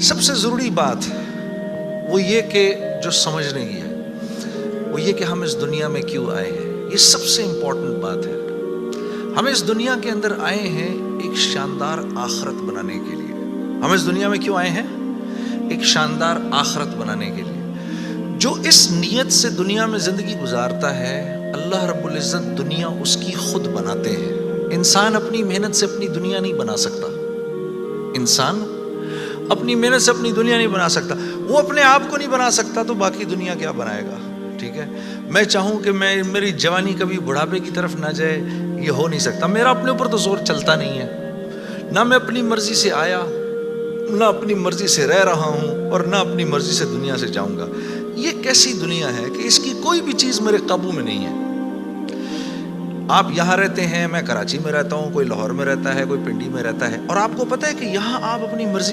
सबसे ज़रूरी बात वो ये कि जो समझने की है वो ये कि हम इस दुनिया में क्यों आए हैं। ये सबसे इम्पोर्टेंट बात है। हम इस दुनिया के अंदर आए हैं एक शानदार आखरत बनाने के लिए। हम इस दुनिया में क्यों आए हैं? एक शानदार आखरत बनाने के लिए। जो इस नीयत से दुनिया में ज़िंदगी गुजारता है, अल्लाह रब्बुल इज़्ज़त दुनिया उसकी खुद बनाते हैं। इंसान अपनी मेहनत से अपनी दुनिया नहीं बना सकता। इंसान अपनी मेहनत से अपनी दुनिया नहीं बना सकता। वो अपने आप को नहीं बना सकता तो बाकी दुनिया क्या बनाएगा? ठीक है, मैं चाहूँ कि मेरी जवानी कभी बुढ़ापे की तरफ ना जाए, ये हो नहीं सकता। मेरा अपने ऊपर तो जोर चलता नहीं है। ना मैं अपनी मर्जी से आया, ना अपनी मर्जी से रह रहा हूँ, और ना अपनी मर्जी से दुनिया से जाऊँगा। ये कैसी दुनिया है कि इसकी कोई भी चीज़ मेरे काबू में नहीं है। आप यहाँ रहते हैं, मैं कराची में रहता हूँ, कोई लाहौर में रहता है, कोई पिंडी में रहता है, और आपको पता है कि यहाँ आप अपनी मर्जी